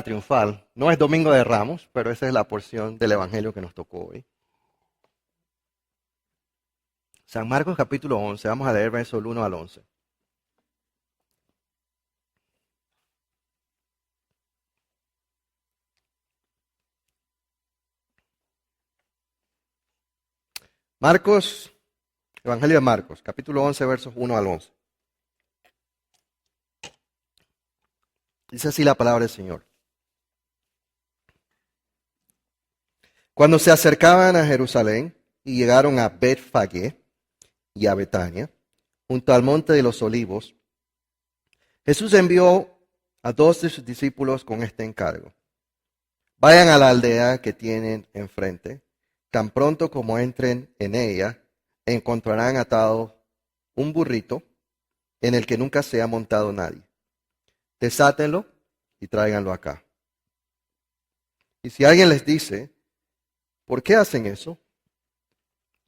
triunfal. No es Domingo de Ramos, pero esa es la porción del Evangelio que nos tocó hoy. San Marcos capítulo 11, vamos a leer versos 1 al 11. Marcos, Evangelio de Marcos, capítulo 11, versos 1 al 11. Dice así la palabra del Señor. Cuando se acercaban a Jerusalén y llegaron a Betfagé y a Betania, junto al monte de los olivos, Jesús envió a 2 de sus discípulos con este encargo. Vayan a la aldea que tienen enfrente. Tan pronto como entren en ella, encontrarán atado un burrito en el que nunca se ha montado nadie. Desátenlo y tráiganlo acá. Y si alguien les dice, ¿por qué hacen eso?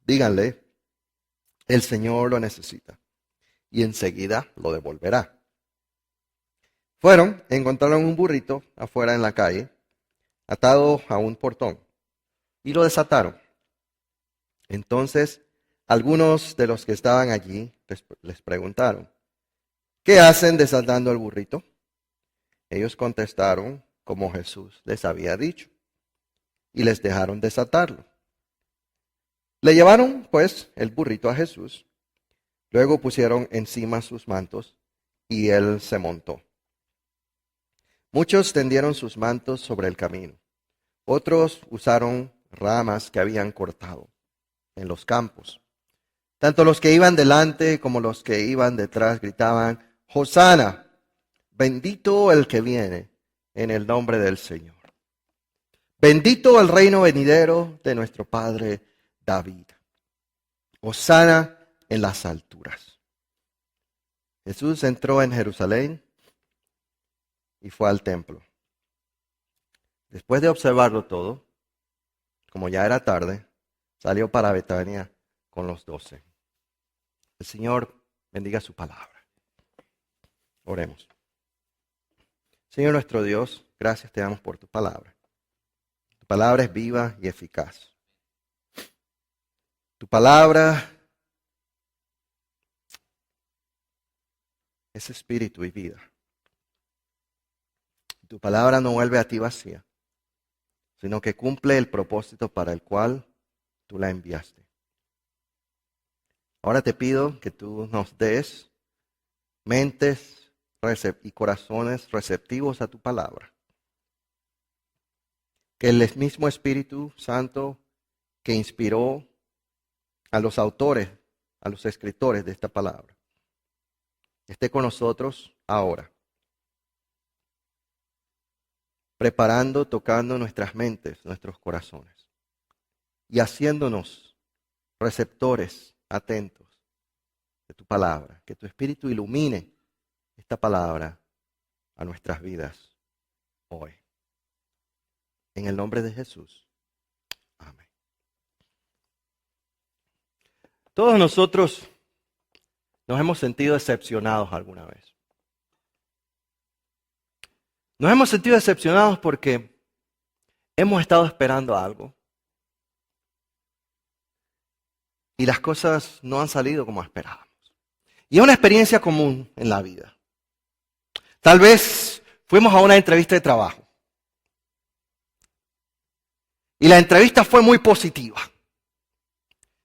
Díganle, el Señor lo necesita y enseguida lo devolverá. Fueron, encontraron un burrito afuera en la calle, atado a un portón, y lo desataron. Entonces, algunos de los que estaban allí les preguntaron, ¿qué hacen desatando el burrito? Ellos contestaron como Jesús les había dicho, y les dejaron desatarlo. Le llevaron, pues, el burrito a Jesús. Luego pusieron encima sus mantos, y él se montó. Muchos tendieron sus mantos sobre el camino. Otros usaron ramas que habían cortado en los campos. Tanto los que iban delante como los que iban detrás gritaban, Hosana, bendito el que viene en el nombre del Señor. Bendito el reino venidero de nuestro Padre David. Hosana en las alturas. Jesús entró en Jerusalén y fue al templo. Después de observarlo todo, como ya era tarde, salió para Betania con los 12. El Señor bendiga su palabra. Oremos. Señor nuestro Dios, gracias te damos por tu palabra. Tu palabra es viva y eficaz. Tu palabra es espíritu y vida. Tu palabra no vuelve a ti vacía, sino que cumple el propósito para el cual tú la enviaste. Ahora te pido que tú nos des mentes y corazones receptivos a tu palabra. Que el mismo Espíritu Santo que inspiró a los autores, a los escritores de esta palabra, esté con nosotros ahora, preparando, tocando nuestras mentes, nuestros corazones, y haciéndonos receptores atentos de tu palabra. Que tu Espíritu ilumine esta palabra a nuestras vidas hoy. En el nombre de Jesús. Amén. Todos nosotros nos hemos sentido decepcionados alguna vez. Nos hemos sentido decepcionados porque hemos estado esperando algo y las cosas no han salido como esperábamos. Y es una experiencia común en la vida. Tal vez fuimos a una entrevista de trabajo y la entrevista fue muy positiva.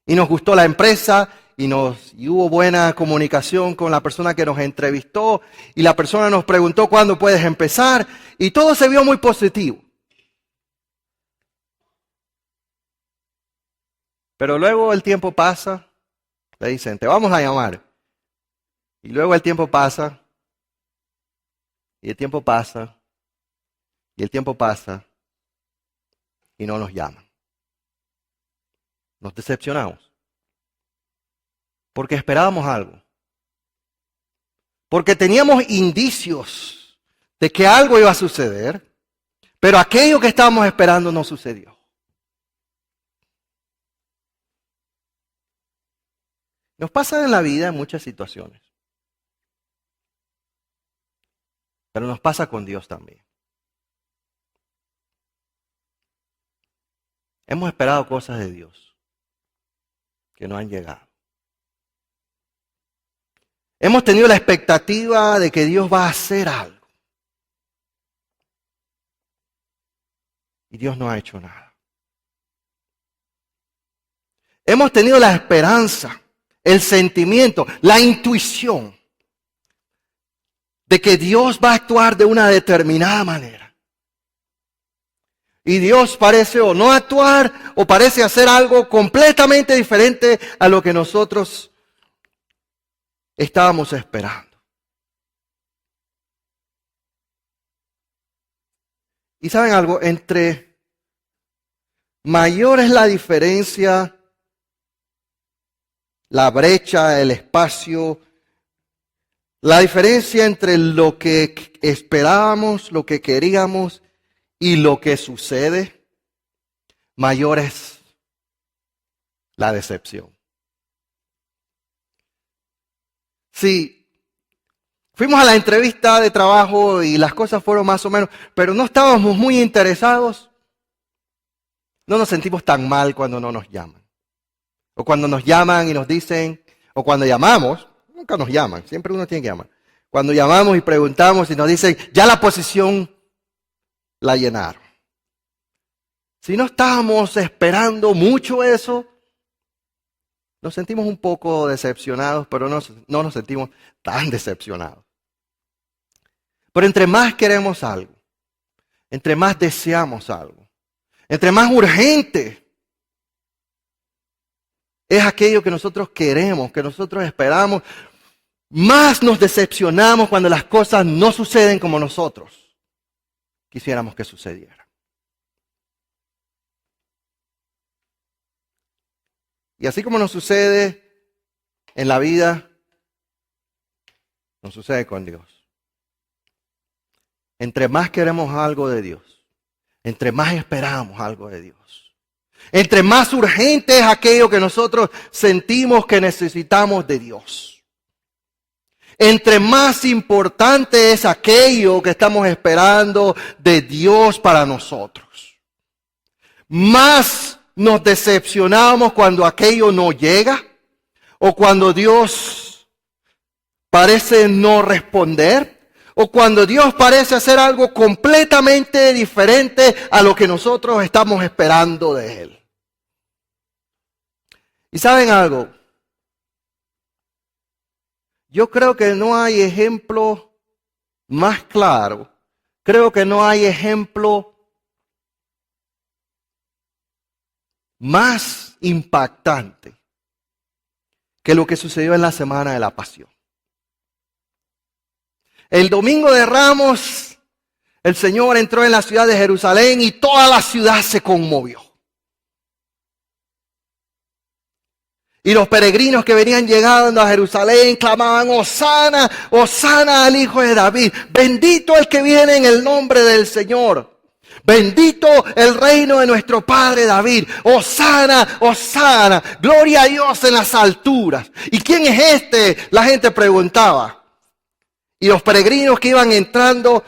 Y nos gustó la empresa y hubo buena comunicación con la persona que nos entrevistó y la persona nos preguntó cuándo puedes empezar y todo se vio muy positivo. Pero luego el tiempo pasa, le dicen, te vamos a llamar. Y luego el tiempo pasa, y el tiempo pasa, y el tiempo pasa, y no nos llaman. Nos decepcionamos. Porque esperábamos algo. Porque teníamos indicios de que algo iba a suceder, pero aquello que estábamos esperando no sucedió. Nos pasa en la vida en muchas situaciones. Pero nos pasa con Dios también. Hemos esperado cosas de Dios que no han llegado. Hemos tenido la expectativa de que Dios va a hacer algo. Y Dios no ha hecho nada. Hemos tenido la esperanza, el sentimiento, la intuición de que Dios va a actuar de una determinada manera. Y Dios parece o no actuar o parece hacer algo completamente diferente a lo que nosotros estábamos esperando. Y saben algo, entre mayor es la diferencia, la brecha, el espacio, la diferencia entre lo que esperábamos, lo que queríamos y lo que sucede, mayor es la decepción. Sí, fuimos a la entrevista de trabajo y las cosas fueron más o menos, pero no estábamos muy interesados. No nos sentimos tan mal cuando no nos llaman. O cuando nos llaman y nos dicen, o cuando llamamos, nunca nos llaman, siempre uno tiene que llamar. Cuando llamamos y preguntamos y nos dicen, ya la posición la llenaron. Si no estábamos esperando mucho eso, nos sentimos un poco decepcionados, pero no nos sentimos tan decepcionados. Pero entre más queremos algo, entre más deseamos algo, entre más urgente es aquello que nosotros queremos, que nosotros esperamos, más nos decepcionamos cuando las cosas no suceden como nosotros quisiéramos que sucedieran. Y así como nos sucede en la vida, nos sucede con Dios. Entre más queremos algo de Dios, entre más esperamos algo de Dios, entre más urgente es aquello que nosotros sentimos que necesitamos de Dios, entre más importante es aquello que estamos esperando de Dios para nosotros, más nos decepcionamos cuando aquello no llega o cuando Dios parece no responder o cuando Dios parece hacer algo completamente diferente a lo que nosotros estamos esperando de Él. ¿Y saben algo? Yo creo que no hay ejemplo más claro, creo que no hay ejemplo más impactante que lo que sucedió en la semana de la Pasión. El domingo de Ramos, el Señor entró en la ciudad de Jerusalén y toda la ciudad se conmovió. Y los peregrinos que venían llegando a Jerusalén clamaban, Hosana, Hosana al Hijo de David, bendito el que viene en el nombre del Señor. Bendito el reino de nuestro Padre David. Hosana, Hosana. Gloria a Dios en las alturas. ¿Y quién es este? La gente preguntaba. Y los peregrinos que iban entrando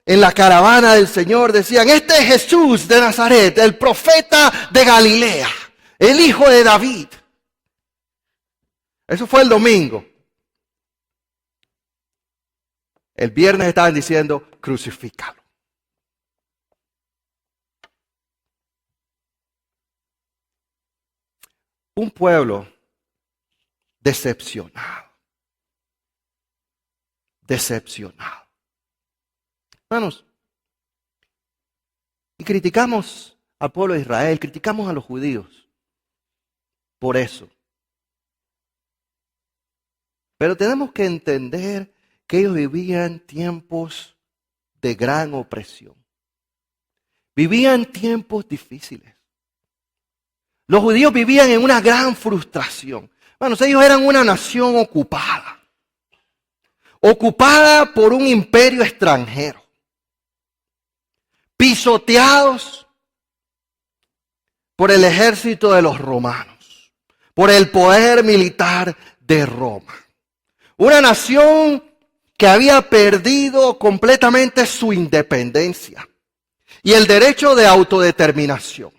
en la caravana del Señor decían, este es Jesús de Nazaret, el profeta de Galilea, el Hijo de David. Eso fue el domingo. El viernes estaban diciendo, crucifícalo. Un pueblo decepcionado. Decepcionado. Hermanos, y criticamos al pueblo de Israel, criticamos a los judíos por eso. Pero tenemos que entender que ellos vivían tiempos de gran opresión. Vivían tiempos difíciles. Los judíos vivían en una gran frustración. Bueno, ellos eran una nación ocupada. Ocupada por un imperio extranjero. Pisoteados por el ejército de los romanos. Por el poder militar de Roma. Una nación que había perdido completamente su independencia y el derecho de autodeterminación.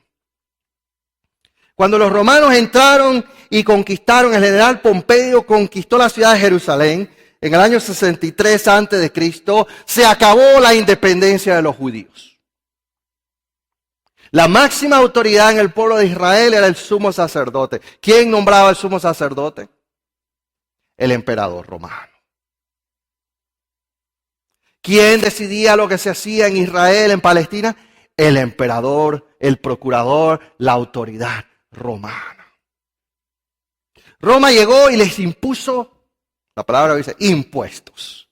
Cuando los romanos entraron y conquistaron, el general Pompeyo conquistó la ciudad de Jerusalén en el año 63 a.C., se acabó la independencia de los judíos. La máxima autoridad en el pueblo de Israel era el sumo sacerdote. ¿Quién nombraba al sumo sacerdote? El emperador romano. ¿Quién decidía lo que se hacía en Israel, en Palestina? El emperador, el procurador, la autoridad romana. Roma llegó y les impuso, la palabra dice, impuestos.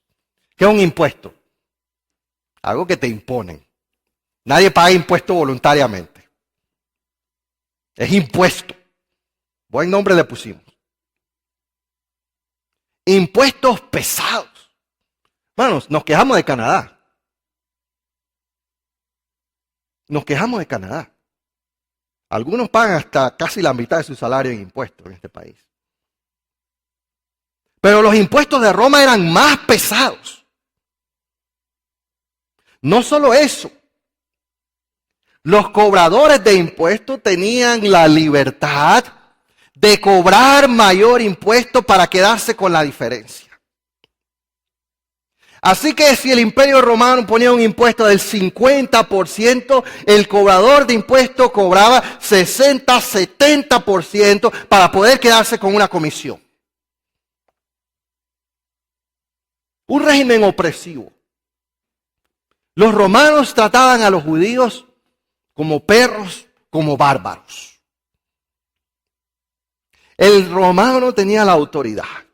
¿Qué es un impuesto? Algo que te imponen. Nadie paga impuesto voluntariamente. Es impuesto. Buen nombre le pusimos. Impuestos pesados. Hermanos, nos quejamos de Canadá. Nos quejamos de Canadá. Algunos pagan hasta casi la mitad de su salario en impuestos en este país. Pero los impuestos de Roma eran más pesados. No solo eso. Los cobradores de impuestos tenían la libertad de cobrar mayor impuesto para quedarse con la diferencia. Así que si el Imperio Romano ponía un impuesto del 50%, el cobrador de impuestos cobraba 60-70% para poder quedarse con una comisión. Un régimen opresivo. Los romanos trataban a los judíos como perros, como bárbaros. El romano tenía la autoridad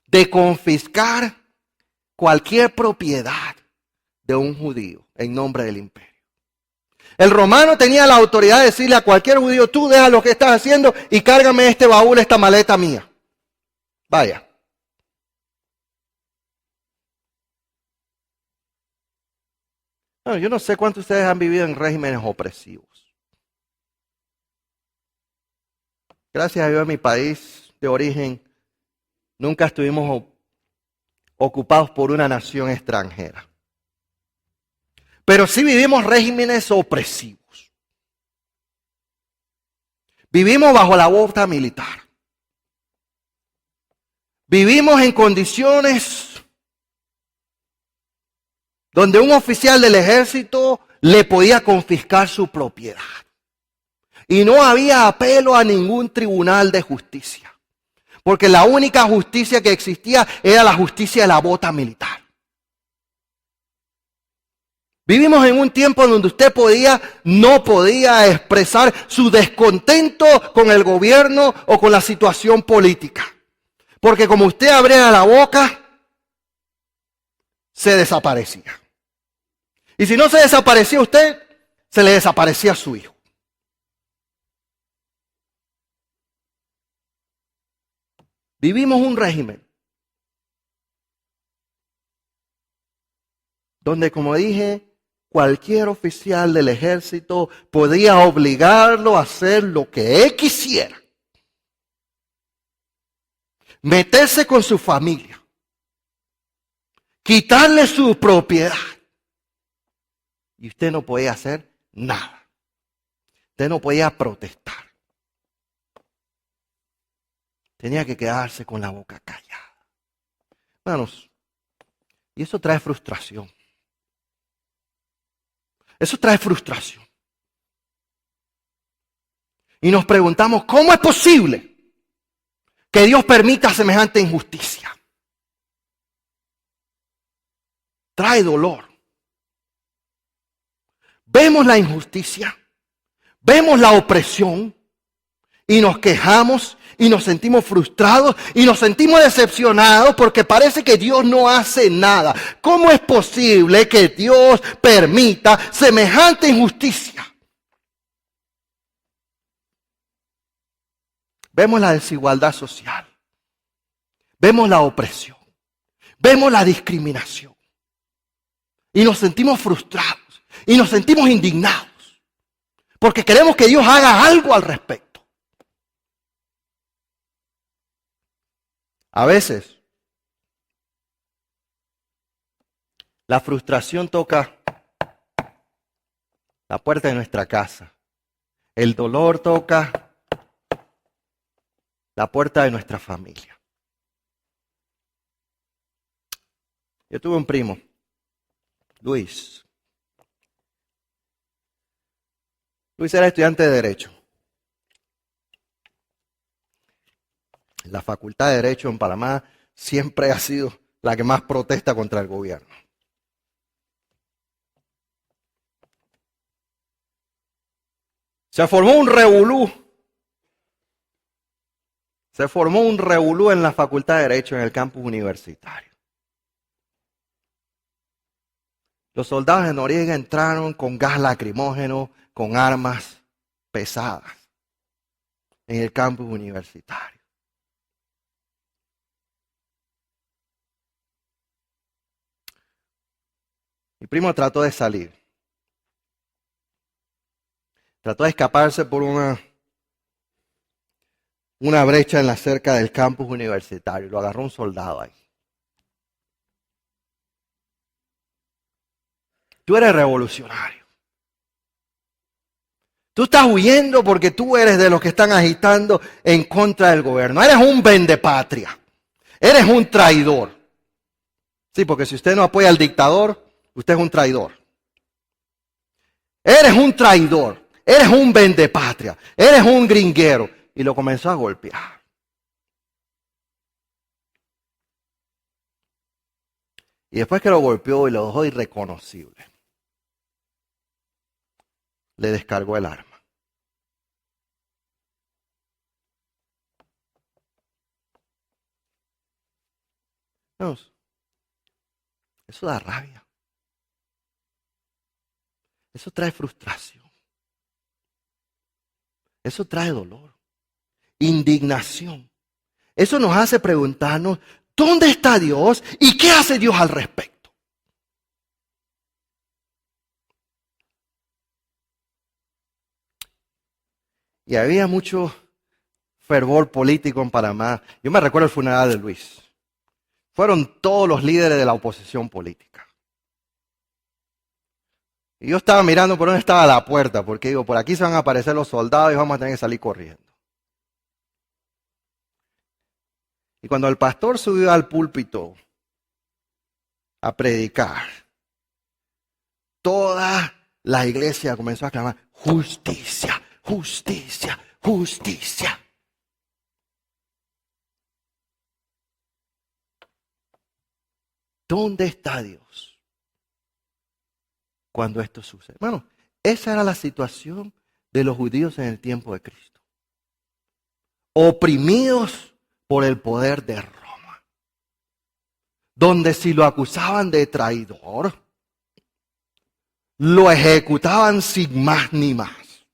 de confiscar cualquier propiedad de un judío en nombre del imperio. El romano tenía la autoridad de decirle a cualquier judío, tú deja lo que estás haciendo y cárgame este baúl, esta maleta mía. Vaya. Bueno, yo no sé cuántos de ustedes han vivido en regímenes opresivos. Gracias a Dios en mi país de origen nunca estuvimos ocupados por una nación extranjera. Pero sí vivimos regímenes opresivos. Vivimos bajo la bota militar. Vivimos en condiciones donde un oficial del ejército le podía confiscar su propiedad. Y no había apelo a ningún tribunal de justicia. Porque la única justicia que existía era la justicia de la bota militar. Vivimos en un tiempo donde usted no podía expresar su descontento con el gobierno o con la situación política. Porque como usted abriera la boca, se desaparecía. Y si no se desaparecía usted, se le desaparecía a su hijo. Vivimos un régimen donde, como dije, cualquier oficial del ejército podía obligarlo a hacer lo que él quisiera. Meterse con su familia. Quitarle su propiedad. Y usted no podía hacer nada. Usted no podía protestar. Tenía que quedarse con la boca callada. Hermanos, y eso trae frustración. Eso trae frustración. Y nos preguntamos, ¿cómo es posible que Dios permita semejante injusticia? Trae dolor. Vemos la injusticia, vemos la opresión y nos quejamos y nos sentimos frustrados y nos sentimos decepcionados porque parece que Dios no hace nada. ¿Cómo es posible que Dios permita semejante injusticia? Vemos la desigualdad social, vemos la opresión, vemos la discriminación y nos sentimos frustrados y nos sentimos indignados porque queremos que Dios haga algo al respecto. A veces, la frustración toca la puerta de nuestra casa El dolor toca la puerta de nuestra familia. Yo tuve un primo, Luis. Luis era estudiante de Derecho. La Facultad de Derecho en Panamá siempre ha sido la que más protesta contra el gobierno. Se formó un revolú. Se formó un revolú en la Facultad de Derecho en el campus universitario. Los soldados de Noriega entraron con gas lacrimógeno, con armas pesadas en el campus universitario. Mi primo trató de salir. Trató de escaparse por una brecha en la cerca del campus universitario. Lo agarró un soldado ahí. Tú eres revolucionario. Tú estás huyendo porque tú eres de los que están agitando en contra del gobierno. Eres un vendepatria. Eres un traidor. Sí, porque si usted no apoya al dictador, usted es un traidor. Eres un traidor. Eres un vendepatria. Eres un gringuero. Y lo comenzó a golpear. Y después que lo golpeó y lo dejó irreconocible, le descargó el arma. Vamos. Eso da rabia. Eso trae frustración. Eso trae dolor, indignación. Eso nos hace preguntarnos, ¿dónde está Dios y qué hace Dios al respecto? Y había mucho fervor político en Panamá. Yo me recuerdo el funeral de Luis. Fueron todos los líderes de la oposición política. Y yo estaba mirando por dónde estaba la puerta, porque digo, por aquí se van a aparecer los soldados y vamos a tener que salir corriendo. Y cuando el pastor subió al púlpito a predicar, toda la iglesia comenzó a clamar, justicia, justicia, justicia. ¿Dónde está Dios cuando esto sucede? Bueno, esa era la situación de los judíos en el tiempo de Cristo. Oprimidos por el poder de Roma. Donde si lo acusaban de traidor, lo ejecutaban sin más ni más.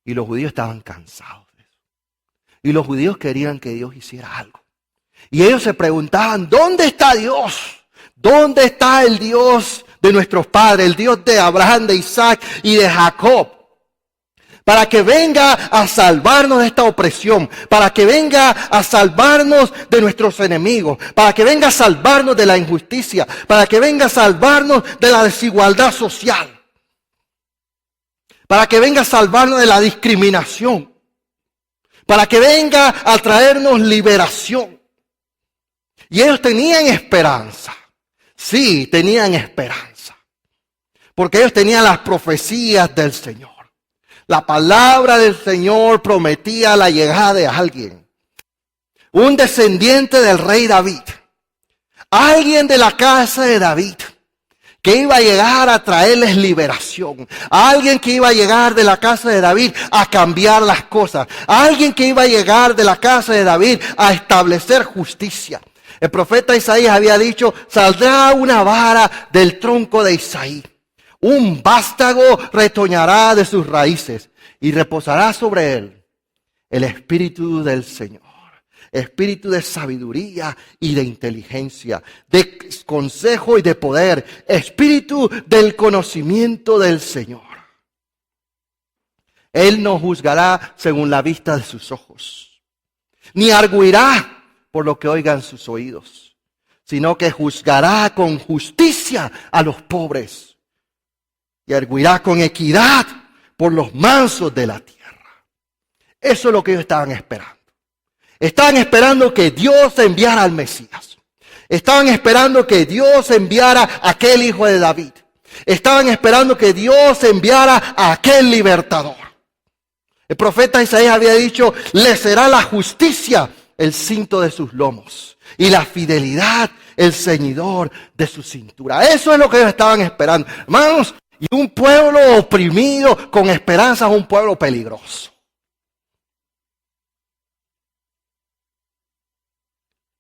Y los judíos estaban cansados de eso. Y los judíos querían que Dios hiciera algo. Y ellos se preguntaban, ¿dónde está Dios? ¿Dónde está el Dios de nuestros padres? El Dios de Abraham, de Isaac y de Jacob. Para que venga a salvarnos de esta opresión. Para que venga a salvarnos de nuestros enemigos. Para que venga a salvarnos de la injusticia. Para que venga a salvarnos de la desigualdad social. Para que venga a salvarnos de la discriminación. Para que venga a traernos liberación. Y ellos tenían esperanza. Sí, tenían esperanza. Porque ellos tenían las profecías del Señor. La palabra del Señor prometía la llegada de alguien. Un descendiente del rey David. Alguien de la casa de David. Que iba a llegar a traerles liberación. Alguien que iba a llegar de la casa de David a cambiar las cosas. Alguien que iba a llegar de la casa de David a establecer justicia. El profeta Isaías había dicho, saldrá una vara del tronco de Isaí. Un vástago retoñará de sus raíces y reposará sobre él el espíritu del Señor. Espíritu de sabiduría y de inteligencia, de consejo y de poder. Espíritu del conocimiento del Señor. Él no juzgará según la vista de sus ojos, ni arguirá por lo que oigan sus oídos, sino que juzgará con justicia a los pobres y arguirá con equidad por los mansos de la tierra. Eso es lo que ellos estaban esperando. Estaban esperando que Dios enviara al Mesías. Estaban esperando que Dios enviara a aquel hijo de David. Estaban esperando que Dios enviara a aquel libertador. El profeta Isaías había dicho, le será la justicia el cinto de sus lomos y la fidelidad el ceñidor de su cintura. Eso es lo que ellos estaban esperando. Hermanos, y un pueblo oprimido con esperanza es un pueblo peligroso.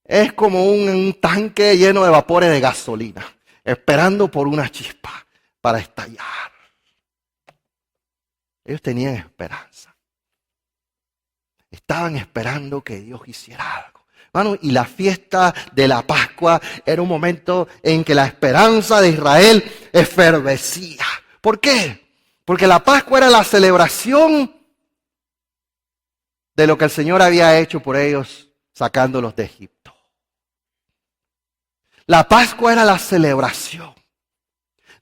Es como un tanque lleno de vapores de gasolina, esperando por una chispa para estallar. Ellos tenían esperanza. Estaban esperando que Dios hiciera algo. Hermano, y la fiesta de la Pascua era un momento en que la esperanza de Israel efervescía. ¿Por qué? Porque la Pascua era la celebración de lo que el Señor había hecho por ellos sacándolos de Egipto. La Pascua era la celebración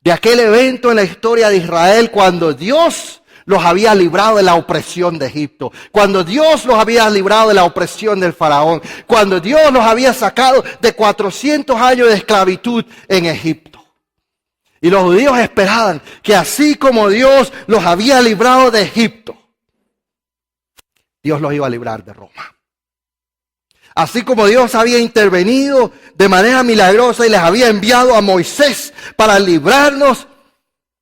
de aquel evento en la historia de Israel cuando Dios los había librado de la opresión de Egipto, cuando Dios los había librado de la opresión del faraón, cuando Dios los había sacado de 400 años de esclavitud en Egipto. Y los judíos esperaban que así como Dios los había librado de Egipto, Dios los iba a librar de Roma. Así como Dios había intervenido de manera milagrosa y les había enviado a Moisés para librarnos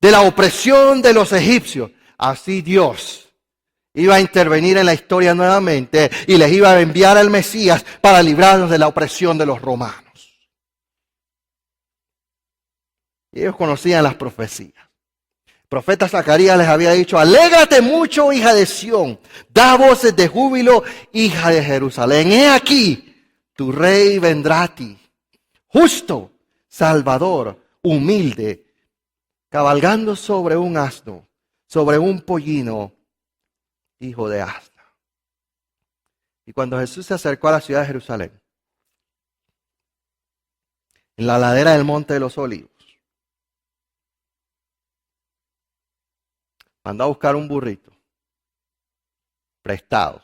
de la opresión de los egipcios, así Dios iba a intervenir en la historia nuevamente y les iba a enviar al Mesías para librarnos de la opresión de los romanos. Y ellos conocían las profecías. El profeta Zacarías les había dicho, alégrate mucho, hija de Sión, da voces de júbilo, hija de Jerusalén. He aquí, tu rey vendrá a ti, justo, salvador, humilde, cabalgando sobre un asno, sobre un pollino, hijo de asna. Y cuando Jesús se acercó a la ciudad de Jerusalén, en la ladera del Monte de los Olivos, mandó a buscar un burrito prestado.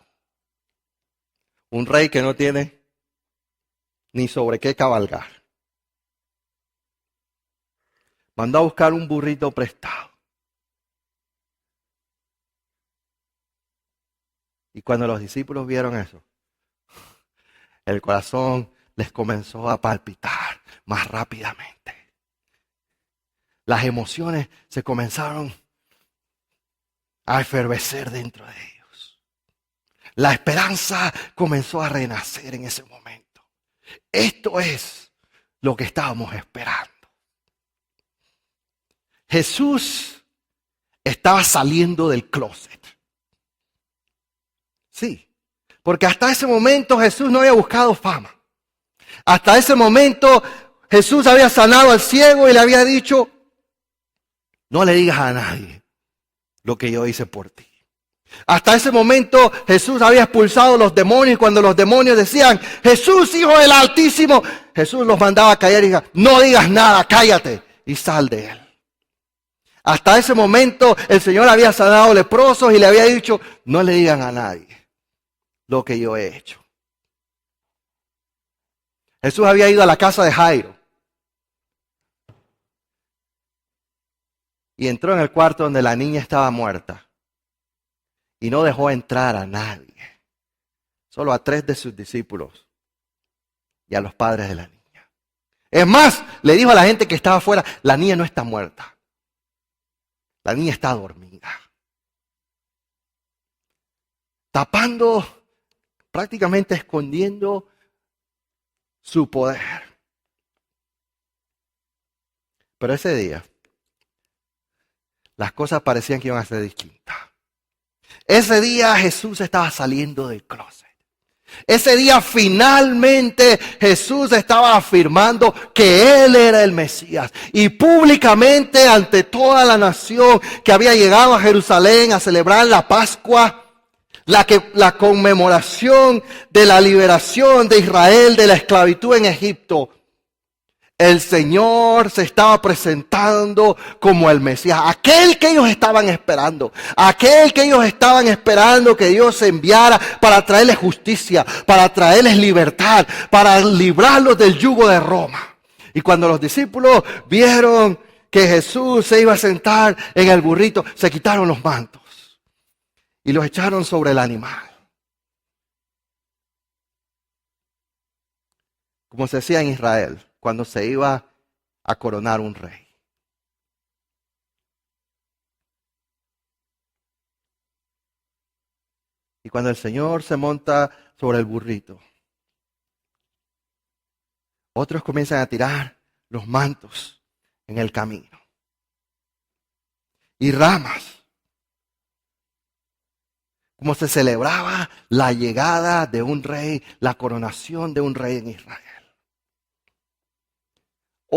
Un rey que no tiene ni sobre qué cabalgar. Mandó a buscar un burrito prestado. Y cuando los discípulos vieron eso, el corazón les comenzó a palpitar más rápidamente. Las emociones se comenzaron a efervecer dentro de ellos. La esperanza comenzó a renacer en ese momento. Esto es lo que estábamos esperando. Jesús estaba saliendo del closet. Sí, porque hasta ese momento Jesús no había buscado fama. Hasta ese momento Jesús había sanado al ciego y le había dicho, no le digas a nadie lo que yo hice por ti. Hasta ese momento Jesús había expulsado los demonios y cuando los demonios decían, Jesús, hijo del Altísimo, Jesús los mandaba a callar y decía, no digas nada, cállate y sal de él. Hasta ese momento el Señor había sanado leprosos y le había dicho, no le digan a nadie lo que yo he hecho. Jesús había ido a la casa de Jairo y entró en el cuarto donde la niña estaba muerta y no dejó entrar a nadie, solo a 3 de sus discípulos y a los padres de la niña. Es más, le dijo a la gente que estaba afuera, la niña no está muerta, la niña está dormida. Tapando, prácticamente escondiendo su poder. Pero ese día, las cosas parecían que iban a ser distintas. Ese día Jesús estaba saliendo del closet. Ese día finalmente Jesús estaba afirmando que Él era el Mesías. Y públicamente ante toda la nación que había llegado a Jerusalén a celebrar la Pascua, la conmemoración de la liberación de Israel de la esclavitud en Egipto, El Señor se estaba presentando como el Mesías, aquel que ellos estaban esperando, aquel que ellos estaban esperando que Dios enviara para traerles justicia, para traerles libertad, para librarlos del yugo de Roma. Y cuando los discípulos vieron que Jesús se iba a sentar en el burrito, se quitaron los mantos y los echaron sobre el animal. Como se hacía en Israel cuando se iba a coronar un rey. Y cuando el Señor se monta sobre el burrito, otros comienzan a tirar los mantos en el camino. Y ramas. Como se celebraba la llegada de un rey, la coronación de un rey en Israel.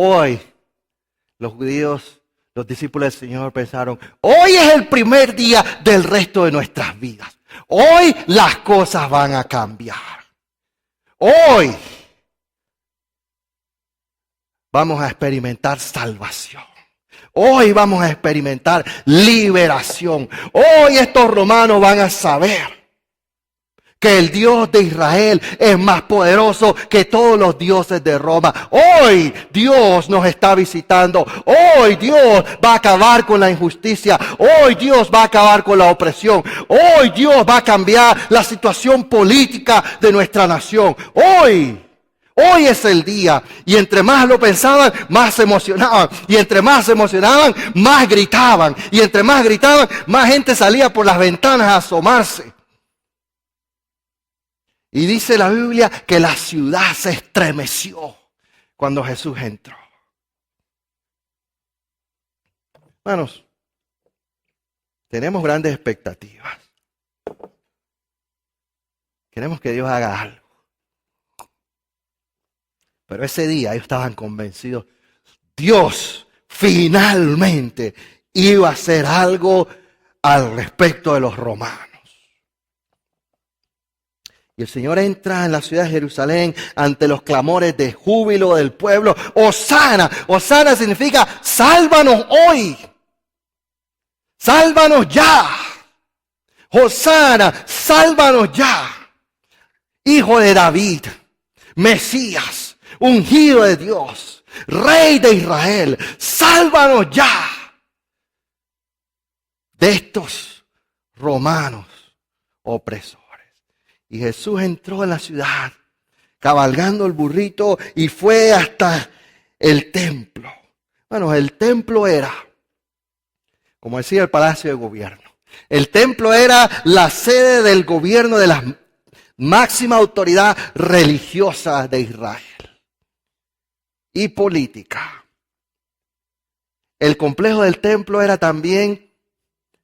Hoy, los judíos, los discípulos del Señor pensaron, hoy es el primer día del resto de nuestras vidas. Hoy las cosas van a cambiar. Hoy vamos a experimentar salvación. Hoy vamos a experimentar liberación. Hoy estos romanos van a saber que el Dios de Israel es más poderoso que todos los dioses de Roma. Hoy Dios nos está visitando. Hoy Dios va a acabar con la injusticia. Hoy Dios va a acabar con la opresión. Hoy Dios va a cambiar la situación política de nuestra nación. Hoy es el día. Y entre más lo pensaban, más se emocionaban. Y entre más se emocionaban, más gritaban. Y entre más gritaban, más gente salía por las ventanas a asomarse. Y dice la Biblia que la ciudad se estremeció cuando Jesús entró. Hermanos, tenemos grandes expectativas. Queremos que Dios haga algo. Pero ese día ellos estaban convencidos, Dios finalmente iba a hacer algo al respecto de los romanos. Y el Señor entra en la ciudad de Jerusalén ante los clamores de júbilo del pueblo. ¡Hosana! Hosana significa sálvanos hoy. Sálvanos ya. Hosana, sálvanos ya. Hijo de David, Mesías, ungido de Dios, Rey de Israel, sálvanos ya de estos romanos opresores. Y Jesús entró en la ciudad, cabalgando el burrito, y fue hasta el templo. Bueno, el templo era, como decía, el palacio de gobierno. El templo era la sede del gobierno de la máxima autoridad religiosa de Israel y política. El complejo del templo era también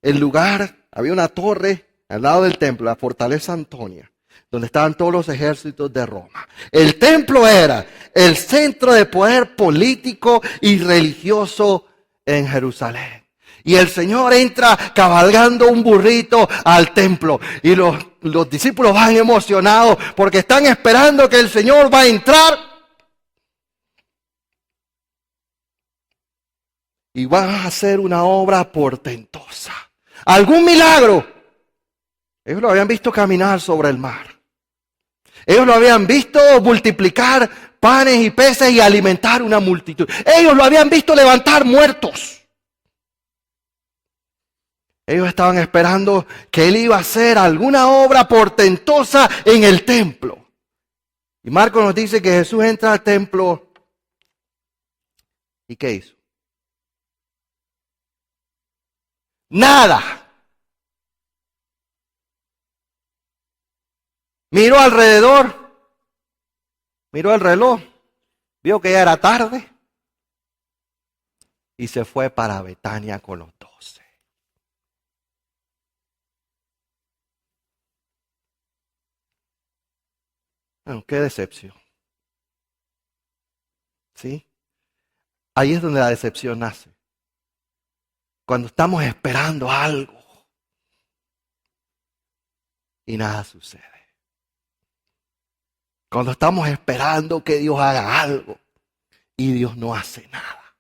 el lugar, había una torre al lado del templo, la fortaleza Antonia, donde estaban todos los ejércitos de Roma. El templo era el centro de poder político y religioso en Jerusalén. Y el Señor entra cabalgando un burrito al templo. Y los discípulos van emocionados porque están esperando que el Señor va a entrar. Y va a hacer una obra portentosa. Algún milagro. Ellos lo habían visto caminar sobre el mar. Ellos lo habían visto multiplicar panes y peces y alimentar una multitud. Ellos lo habían visto levantar muertos. Ellos estaban esperando que Él iba a hacer alguna obra portentosa en el templo. Y Marcos nos dice que Jesús entra al templo. ¿Y qué hizo? Nada. Miró alrededor, miró el reloj, vio que ya era tarde y se fue para Betania con los 12. Bueno, qué decepción. ¿Sí? Ahí es donde la decepción nace. Cuando estamos esperando algo y nada sucede. Cuando estamos esperando que Dios haga algo y Dios no hace nada.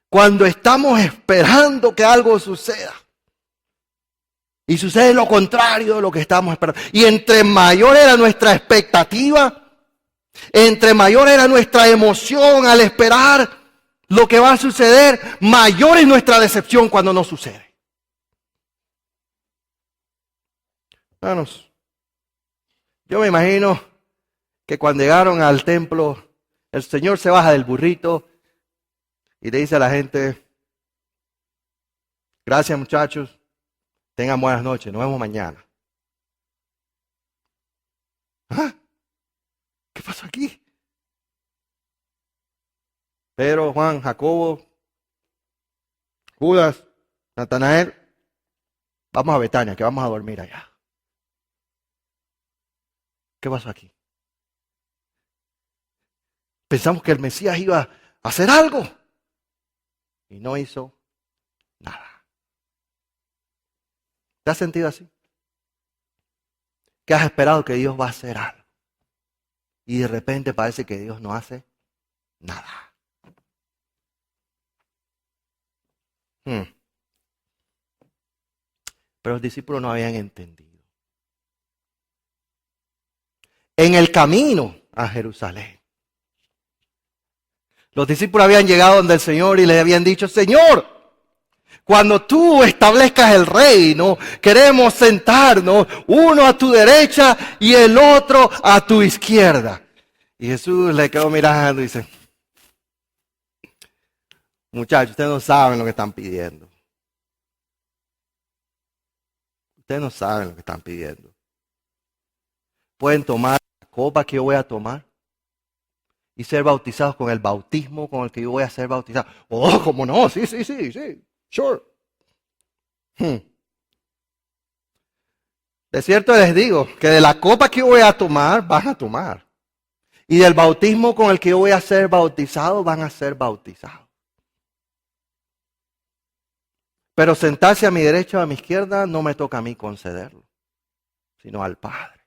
Cuando estamos esperando que algo suceda y sucede lo contrario de lo que estamos esperando. Y entre mayor era nuestra expectativa, entre mayor era nuestra emoción al esperar lo que va a suceder, mayor es nuestra decepción cuando no sucede. Hermanos, yo me imagino que cuando llegaron al templo, el Señor se baja del burrito y le dice a la gente: gracias, muchachos, tengan buenas noches, nos vemos mañana. ¿Ah? ¿Qué pasó aquí? Pedro, Juan, Jacobo, Judas, Natanael, vamos a Betania, que vamos a dormir allá. ¿Qué pasó aquí? Pensamos que el Mesías iba a hacer algo y no hizo nada. ¿Te has sentido así? Que has esperado que Dios va a hacer algo y de repente parece que Dios no hace nada. Pero los discípulos no habían entendido. En el camino a Jerusalén, los discípulos habían llegado donde el Señor y le habían dicho: Señor, cuando tú establezcas el reino, queremos sentarnos uno a tu derecha y el otro a tu izquierda. Y Jesús le quedó mirando y dice: muchachos, ustedes no saben lo que están pidiendo. Ustedes no saben lo que están pidiendo. Pueden tomar la copa que yo voy a tomar y ser bautizados con el bautismo con el que yo voy a ser bautizado. Oh, ¿cómo no? Sí, sure. De cierto les digo que de la copa que yo voy a tomar, van a tomar. Y del bautismo con el que yo voy a ser bautizado, van a ser bautizados. Pero sentarse a mi derecha o a mi izquierda no me toca a mí concederlo, sino al Padre.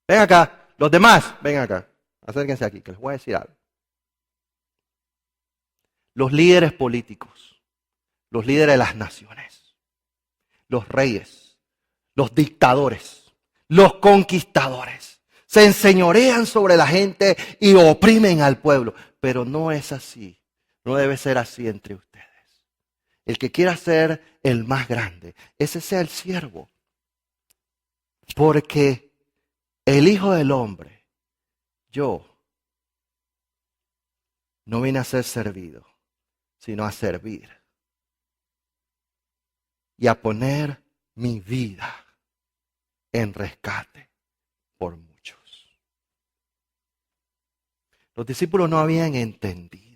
Ven acá, los demás, ven acá. Acérquense aquí, que les voy a decir algo. Los líderes políticos, los líderes de las naciones, los reyes, los dictadores, los conquistadores, se enseñorean sobre la gente y oprimen al pueblo. Pero no es así, no debe ser así entre ustedes. El que quiera ser el más grande, ese sea el siervo. Porque el Hijo del Hombre, yo, no vine a ser servido, sino a servir. Y a poner mi vida en rescate por muchos. Los discípulos no habían entendido.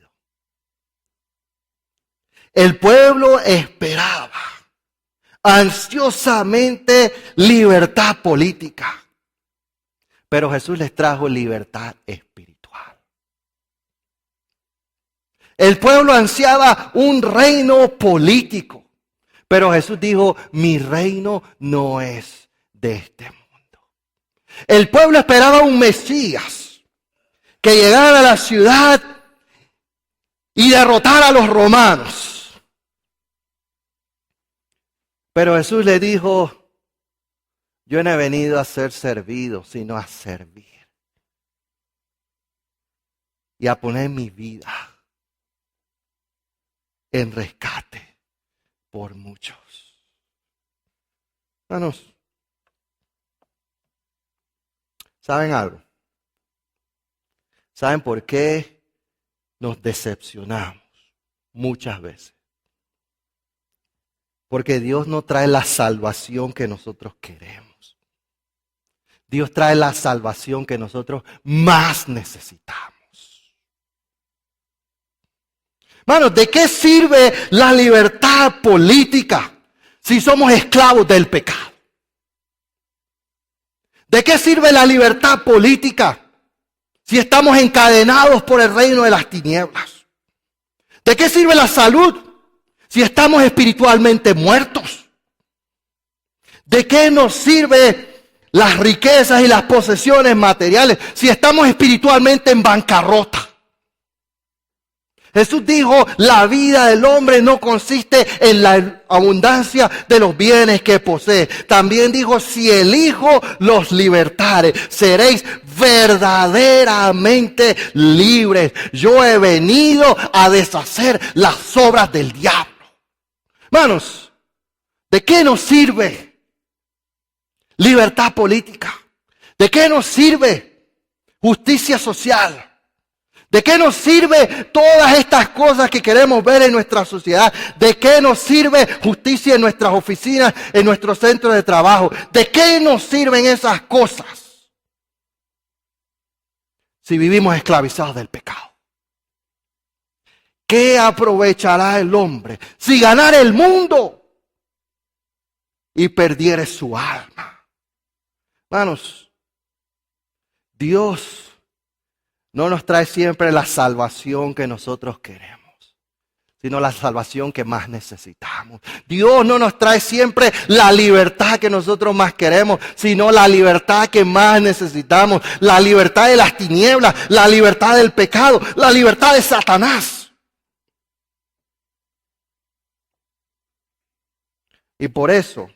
El pueblo esperaba ansiosamente libertad política, pero Jesús les trajo libertad espiritual. El pueblo ansiaba un reino político, pero Jesús dijo: mi reino no es de este mundo. El pueblo esperaba un Mesías que llegara a la ciudad y derrotara a los romanos. Pero Jesús le dijo: yo no he venido a ser servido, sino a servir. Y a poner mi vida en rescate por muchos. Hermanos, ¿saben algo? ¿Saben por qué nos decepcionamos muchas veces? Porque Dios no trae la salvación que nosotros queremos. Dios trae la salvación que nosotros más necesitamos. Hermanos, ¿de qué sirve la libertad política si somos esclavos del pecado? ¿De qué sirve la libertad política si estamos encadenados por el reino de las tinieblas? ¿De qué sirve la salud si estamos espiritualmente muertos? ¿De qué nos sirve las riquezas y las posesiones materiales si estamos espiritualmente en bancarrota? Jesús dijo, la vida del hombre no consiste en la abundancia de los bienes que posee. También dijo, si el Hijo los libertare, seréis verdaderamente libres. Yo he venido a deshacer las obras del diablo. Hermanos, ¿de qué nos sirve libertad política? ¿De qué nos sirve justicia social? ¿De qué nos sirve todas estas cosas que queremos ver en nuestra sociedad? ¿De qué nos sirve justicia en nuestras oficinas, en nuestros centros de trabajo? ¿De qué nos sirven esas cosas si vivimos esclavizados del pecado? ¿Qué aprovechará el hombre si ganara el mundo y perdiere su alma? Hermanos, Dios no nos trae siempre la salvación que nosotros queremos, sino la salvación que más necesitamos. Dios no nos trae siempre la libertad que nosotros más queremos, sino la libertad que más necesitamos. La libertad de las tinieblas, la libertad del pecado, la libertad de Satanás. Y por eso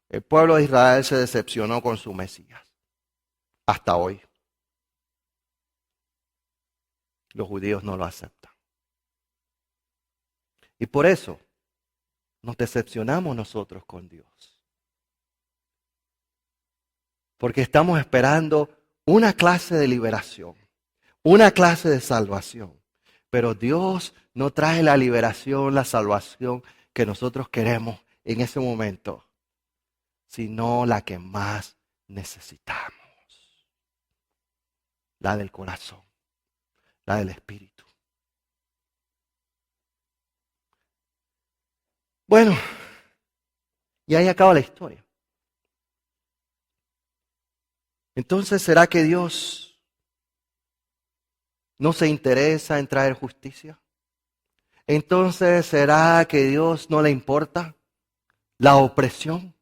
el pueblo de Israel se decepcionó con su Mesías. Hasta hoy. Los judíos no lo aceptan. Y por eso nos decepcionamos nosotros con Dios. Porque estamos esperando una clase de liberación, una clase de salvación. Pero Dios no trae la liberación, la salvación que nosotros queremos en ese momento, sino la que más necesitamos. La del corazón. La del espíritu. Bueno, y ahí acaba la historia. Entonces, ¿será que Dios no se interesa en traer justicia? Entonces, ¿será que Dios no le importa la opresión,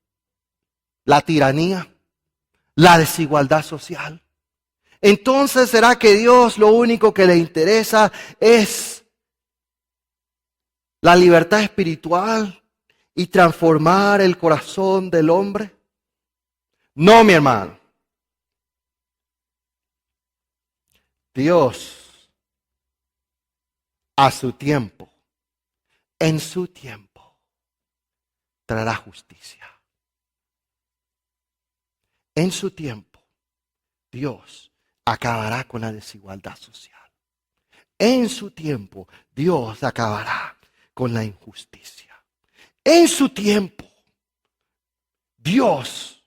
la tiranía, la desigualdad social? Entonces, ¿será que Dios lo único que le interesa es la libertad espiritual y transformar el corazón del hombre? No, mi hermano. Dios, a su tiempo, en su tiempo, traerá justicia. En su tiempo, Dios acabará con la desigualdad social. En su tiempo, Dios acabará con la injusticia. En su tiempo, Dios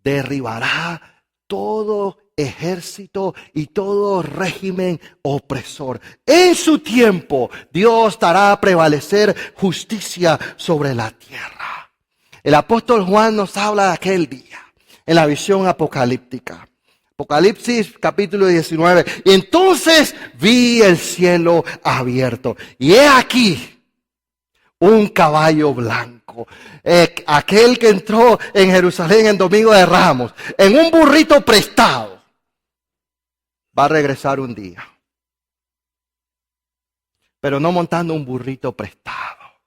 derribará todo ejército y todo régimen opresor. En su tiempo, Dios hará prevalecer justicia sobre la tierra. El apóstol Juan nos habla de aquel día en la visión apocalíptica. Apocalipsis capítulo 19. Y entonces vi el cielo abierto. Y he aquí un caballo blanco. Aquel que entró en Jerusalén en Domingo de Ramos, en un burrito prestado, va a regresar un día. Pero no montando un burrito prestado.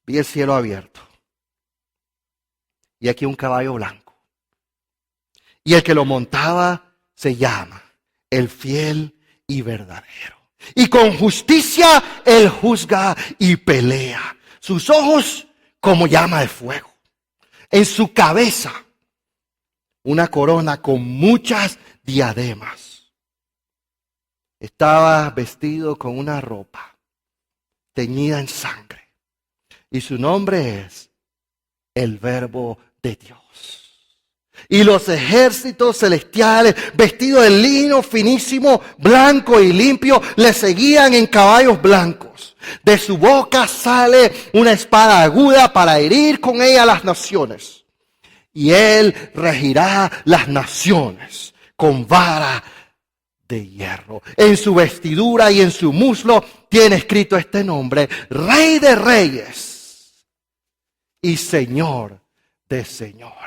Vi el cielo abierto. Y aquí un caballo blanco. Y el que lo montaba se llama el fiel y verdadero. Y con justicia él juzga y pelea. Sus ojos como llama de fuego. En su cabeza una corona con muchas diademas. Estaba vestido con una ropa teñida en sangre. Y su nombre es el Verbo de Dios. Y los ejércitos celestiales, vestidos de lino finísimo, blanco y limpio, le seguían en caballos blancos. De su boca sale una espada aguda para herir con ella a las naciones. Y él regirá las naciones con vara de hierro. En su vestidura y en su muslo tiene escrito este nombre: Rey de Reyes y Señor de Señores.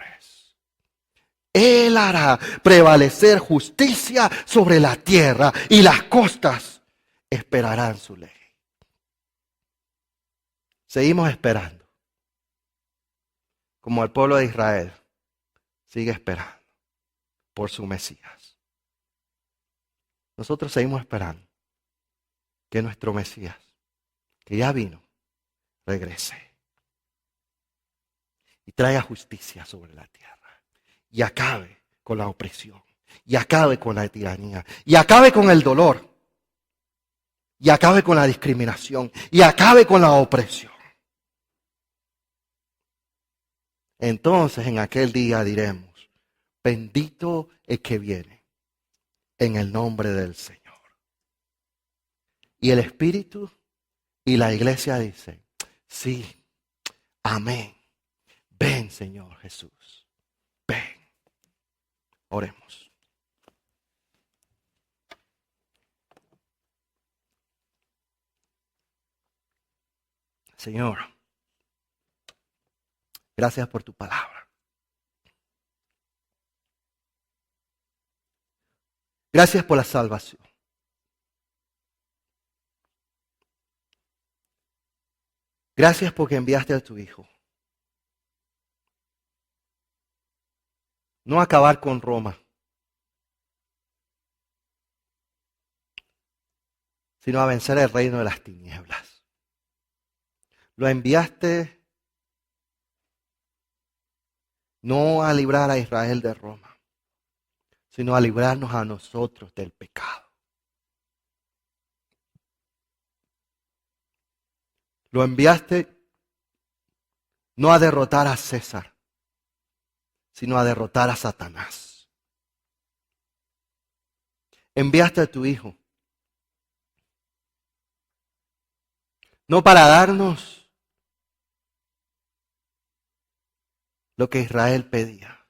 Él hará prevalecer justicia sobre la tierra y las costas esperarán su ley. Seguimos esperando, como el pueblo de Israel sigue esperando por su Mesías. Nosotros seguimos esperando que nuestro Mesías, que ya vino, regrese y traiga justicia sobre la tierra y acabe con la opresión y acabe con la tiranía y acabe con el dolor y acabe con la discriminación y acabe con la opresión. Entonces en aquel día diremos: bendito el que viene en el nombre del Señor. Y el Espíritu y la iglesia dicen: sí, amén. Ven, Señor Jesús, ven. Oremos. Señor, gracias por tu palabra. Gracias por la salvación. Gracias porque enviaste a tu Hijo. No a acabar con Roma, sino a vencer el reino de las tinieblas. Lo enviaste no a librar a Israel de Roma, sino a librarnos a nosotros del pecado. Lo enviaste no a derrotar a César, sino a derrotar a Satanás. Enviaste a tu Hijo no para darnos lo que Israel pedía,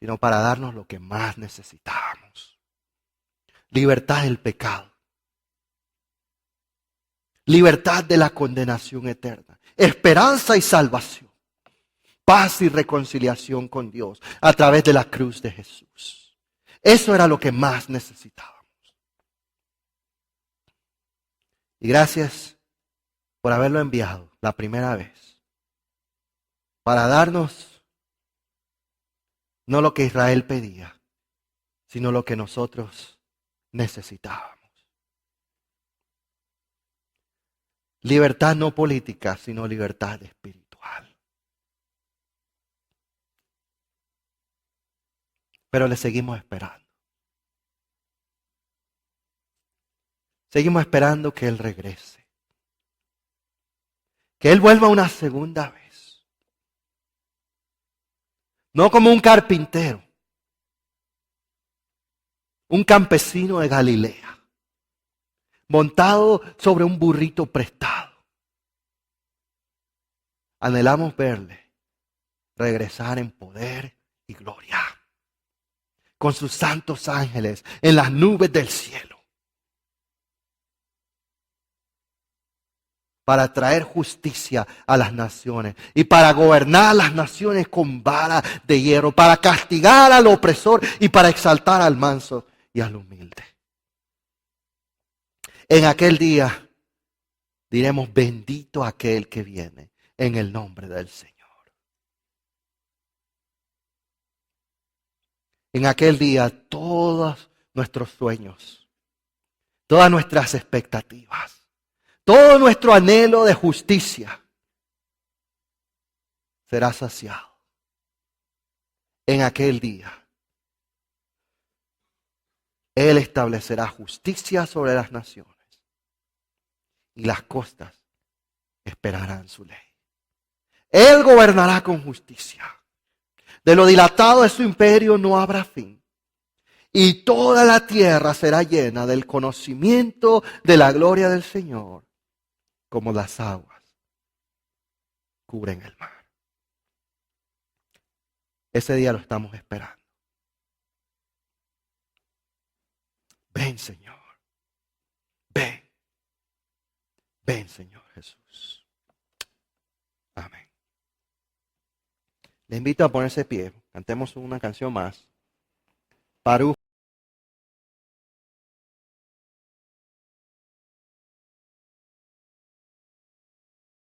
sino para darnos lo que más necesitábamos: libertad del pecado, libertad de la condenación eterna, esperanza y salvación, paz y reconciliación con Dios a través de la cruz de Jesús. Eso era lo que más necesitábamos. Y gracias por haberlo enviado la primera vez para darnos no lo que Israel pedía, sino lo que nosotros necesitábamos. Libertad no política, sino libertad espiritual. Pero le seguimos esperando. Seguimos esperando que Él regrese. Que Él vuelva una segunda vez. No como un carpintero, un campesino de Galilea, montado sobre un burrito prestado. Anhelamos verle regresar en poder y gloria, con sus santos ángeles en las nubes del cielo, para traer justicia a las naciones y para gobernar las naciones con vara de hierro, para castigar al opresor y para exaltar al manso y al humilde. En aquel día diremos: bendito aquel que viene en el nombre del Señor. En aquel día todos nuestros sueños, todas nuestras expectativas, todo nuestro anhelo de justicia será saciado. En aquel día Él establecerá justicia sobre las naciones y las costas esperarán su ley. Él gobernará con justicia. De lo dilatado de su imperio no habrá fin. Y toda la tierra será llena del conocimiento de la gloria del Señor, como las aguas cubren el mar. Ese día lo estamos esperando. Ven, Señor. Ven. Ven, Señor Jesús. Amén. Les invito a ponerse de pie. Cantemos una canción más. Baruch.